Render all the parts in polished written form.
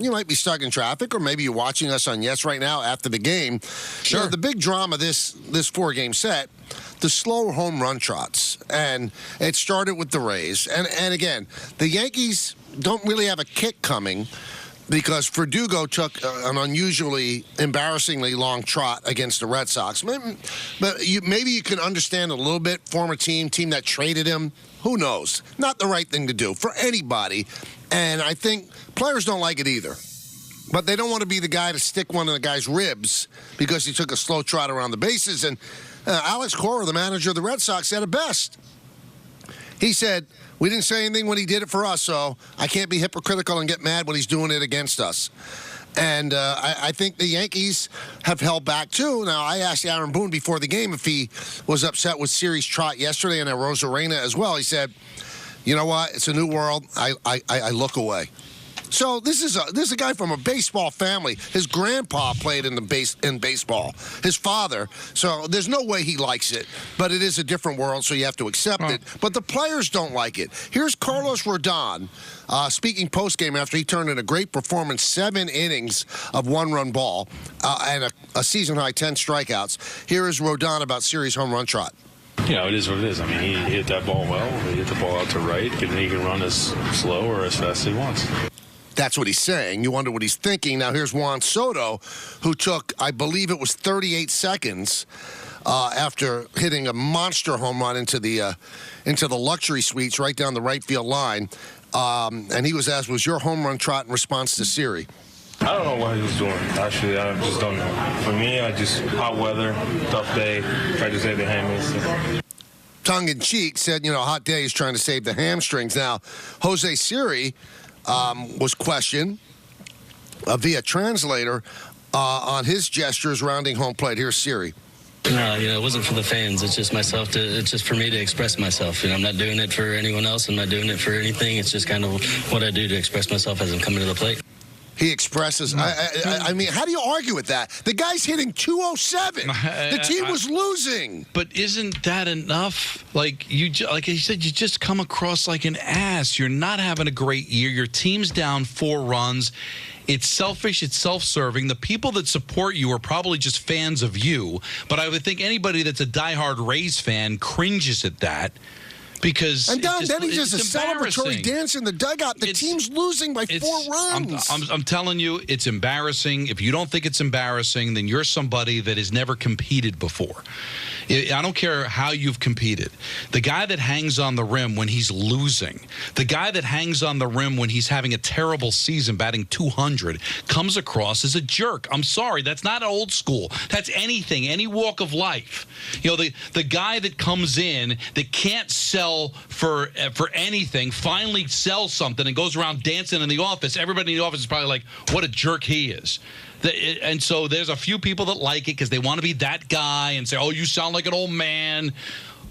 you might be stuck in traffic, or maybe you're watching us on Yes right now after the game. Sure. You know, the big drama this 4-game set, the slow home run trots. And it started with the Rays. And again, the Yankees don't really have a kick coming because Verdugo took an unusually, embarrassingly long trot against the Red Sox. But maybe you can understand a little bit, former team that traded him. Who knows? Not the right thing to do for anybody. And I think players don't like it either. But they don't want to be the guy to stick one of the guy's ribs because he took a slow trot around the bases. And Alex Cora, the manager of the Red Sox, said it best. He said, we didn't say anything when he did it for us, so I can't be hypocritical and get mad when he's doing it against us. And I think the Yankees have held back, too. Now, I asked Aaron Boone before the game if he was upset with Siri's trot yesterday and Rosarena as well. He said, you know what? It's a new world. I look away. So this is a guy from a baseball family. His grandpa played in baseball. His father. So there's no way he likes it. But it is a different world, so you have to accept it. But the players don't like it. Here's Carlos Rodon speaking postgame after he turned in a great performance, 7 innings of one-run ball and a season-high 10 strikeouts. Here is Rodon about Siri's home run trot. You know, it is what it is. I mean, he hit that ball well. He hit the ball out to right. He can run as slow or as fast as he wants. That's what he's saying. You wonder what he's thinking. Now, here's Juan Soto, who took, I believe it was 38 seconds after hitting a monster home run into the luxury suites right down the right field line. And he was asked, was your home run trot in response to Siri? I don't know what he was doing. Actually, I just don't know. For me, I just hot weather, tough day, try to save the hamstrings. Tongue-in-cheek said, hot day is trying to save the hamstrings. Now, Jose Siri was questioned via translator on his gestures rounding home plate. Here's Siri. No, it wasn't for the fans. It's just myself. It's just for me to express myself. I'm not doing it for anyone else. I'm not doing it for anything. It's just kind of what I do to express myself as I'm coming to the plate. He expresses. I mean, how do you argue with that? The guy's hitting 207. The team was losing. But isn't that enough? Like you said, you just come across like an ass. You're not having a great year. Your team's down 4 runs. It's selfish. It's self-serving. The people that support you are probably just fans of you. But I would think anybody that's a diehard Rays fan cringes at that. Because and then he does a celebratory dance in the dugout. The team's losing by 4 runs. I'm telling you, it's embarrassing. If you don't think it's embarrassing, then you're somebody that has never competed before. I don't care how you've competed. The guy that hangs on the rim when he's losing, the guy that hangs on the rim when he's having a terrible season, batting 200, comes across as a jerk. I'm sorry, that's not old school. That's anything, any walk of life. The guy that comes in that can't sell for anything, finally sells something and goes around dancing in the office. Everybody in the office is probably like, what a jerk he is. And so there's a few people that like it because they want to be that guy and say, oh, you sound like an old man.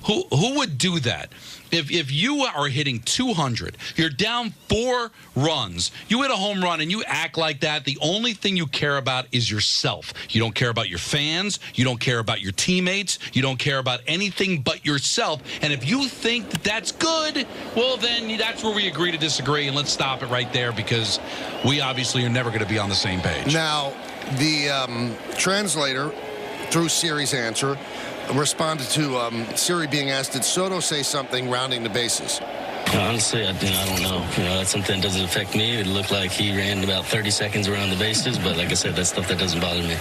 Who would do that? If you are hitting 200, you're down 4 runs, you hit a home run and you act like that, the only thing you care about is yourself. You don't care about your fans. You don't care about your teammates. You don't care about anything but yourself. And if you think that that's good, well, then that's where we agree to disagree. And let's stop it right there because we obviously are never going to be on the same page. Now, the translator, through Siri's answer, responded to Siri being asked, did Soto say something rounding the bases? Honestly, I don't know. That's something that doesn't affect me. It looked like he ran about 30 seconds around the bases, but like I said, that's stuff that doesn't bother me.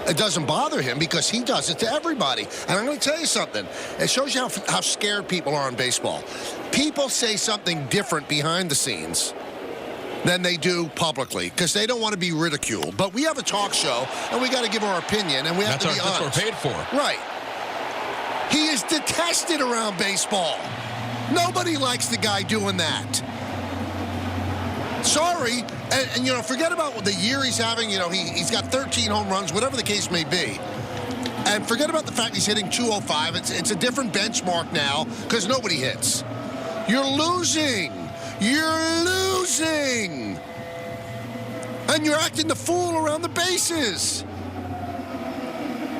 It doesn't bother him because he does it to everybody. And I'm going to tell you something. It shows you how scared people are in baseball. People say something different behind the scenes than they do publicly because they don't want to be ridiculed. But we have a talk show, and we got to give our opinion, and we have to be honest. That's what we're paid for. Right. He is detested around baseball. Nobody likes the guy doing that. Sorry. And forget about the year he's having. He's got 13 home runs, whatever the case may be. And forget about the fact he's hitting 205. It's a different benchmark now because nobody hits. You're losing. You're losing. And you're acting the fool around the bases.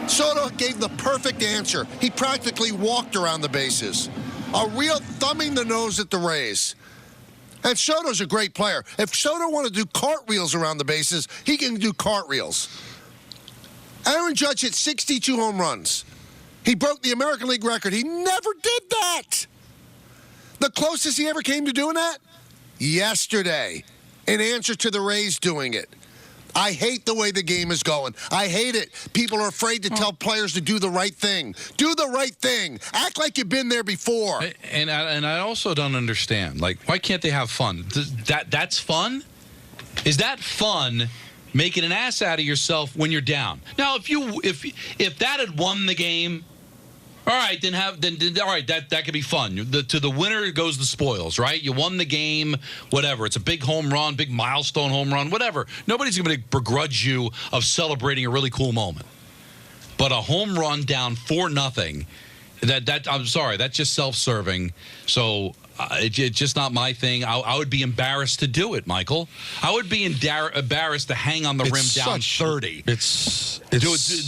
Soto gave the perfect answer. He practically walked around the bases. A real thumbing the nose at the Rays. And Soto's a great player. If Soto wanted to do cartwheels around the bases, he can do cartwheels. Aaron Judge hit 62 home runs. He broke the American League record. He never did that. The closest he ever came to doing that? Yesterday, in answer to the Rays doing it. I hate the way the game is going. I hate it. People are afraid to tell players to do the right thing. Do the right thing. Act like you've been there before. And I also don't understand. Like, why can't they have fun? That's fun? Is that fun? Making an ass out of yourself when you're down. Now, if that had won the game, all right, then all right, that could be fun. To the winner goes the spoils, right? You won the game, whatever. It's a big home run, big milestone home run, whatever. Nobody's going to begrudge you of celebrating a really cool moment. But a home run down 4-0, I'm sorry, that's just self-serving. So it's just not my thing. I would be embarrassed to do it, Michael. I would be embarrassed to hang on the rim down 30.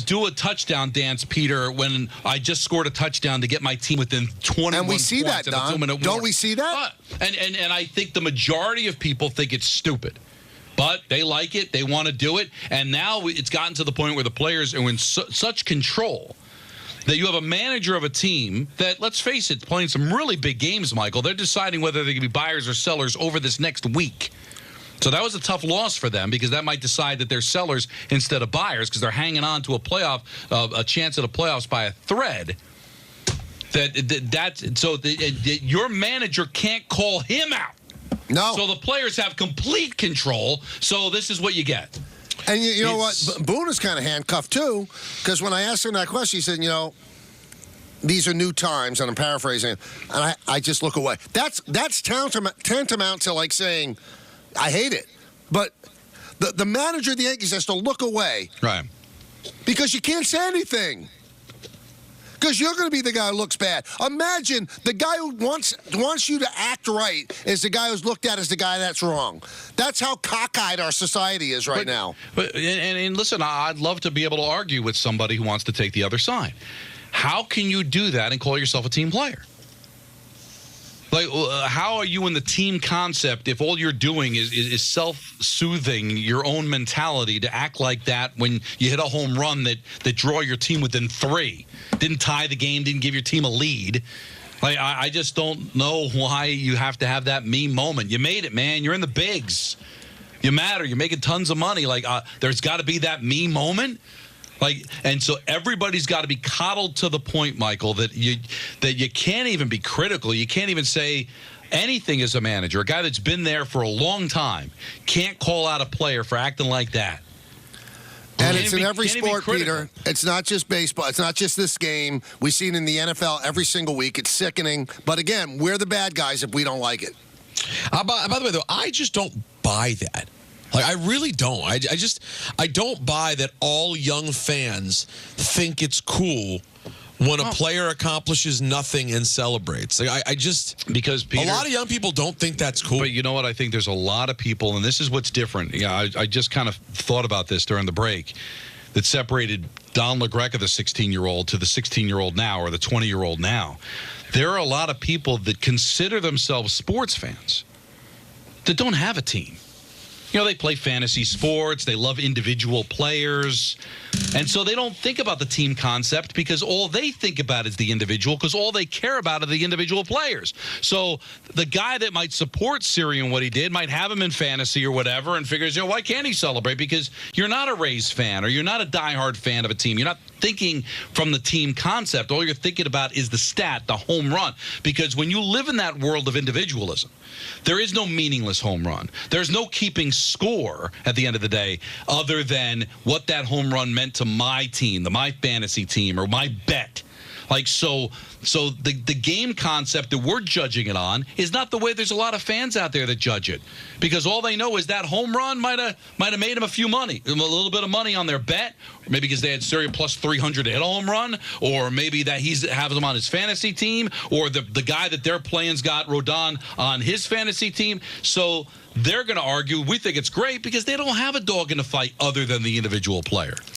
Do a touchdown dance, Peter, when I just scored a touchdown to get my team within 21 and we see points that, Don. Don't we see that? And I think the majority of people think it's stupid. But they like it. They want to do it. And now it's gotten to the point where the players are in such control that you have a manager of a team that, let's face it, playing some really big games, Michael. They're deciding whether they can be buyers or sellers over this next week. So that was a tough loss for them because that might decide that they're sellers instead of buyers because they're hanging on to a chance at the playoffs by a thread. Your manager can't call him out. No. So the players have complete control. So this is what you get. And you know what? Boone is kind of handcuffed, too, because when I asked him that question, he said, these are new times, and I'm paraphrasing, and I just look away. That's tantamount to, like, saying, I hate it. But the manager of the Yankees has to look away. Right. Because you can't say anything. Because you're going to be the guy who looks bad. Imagine the guy who wants you to act right is the guy who's looked at as the guy that's wrong. That's how cockeyed our society is right now. And listen, I'd love to be able to argue with somebody who wants to take the other side. How can you do that and call yourself a team player? Like, how are you in the team concept if all you're doing is self-soothing your own mentality to act like that when you hit a home run that draw your team within 3? Didn't tie the game, didn't give your team a lead. Like, I just don't know why you have to have that me moment. You made it, man. You're in the bigs. You matter. You're making tons of money. Like, there's got to be that me moment. Like, and so everybody's got to be coddled to the point, Michael, that you can't even be critical. You can't even say anything as a manager. A guy that's been there for a long time can't call out a player for acting like that. And it's in every sport, Peter. It's not just baseball. It's not just this game. We see it in the NFL every single week. It's sickening. But again, we're the bad guys if we don't like it. By the way, though, I just don't buy that. Like, I really don't. I don't buy that all young fans think it's cool when a player accomplishes nothing and celebrates. Like, because Peter, a lot of young people don't think that's cool. But you know what? I think there's a lot of people, and this is what's different. Yeah, I just kind of thought about this during the break, that separated Don LaGreca, the 16-year-old, to the 16-year-old now, or the 20-year-old now. There are a lot of people that consider themselves sports fans that don't have a team. They play fantasy sports. They love individual players. And so they don't think about the team concept because all they think about is the individual because all they care about are the individual players. So the guy that might support Siri and what he did might have him in fantasy or whatever and figures, why can't he celebrate? Because you're not a Rays fan or you're not a diehard fan of a team. You're not thinking from the team concept. All you're thinking about is the stat, the home run. Because when you live in that world of individualism, there is no meaningless home run. There's no keeping score at the end of the day other than what that home run meant to my team, my fantasy team, or my bet. Like, so the game concept that we're judging it on is not the way there's a lot of fans out there that judge it. Because all they know is that home run might have made them a little bit of money on their bet, or maybe because they had Siri plus 300 to hit a home run, or maybe that he has them on his fantasy team, or the guy that they're playing's got Rodon on his fantasy team. So they're going to argue we think it's great because they don't have a dog in the fight other than the individual player.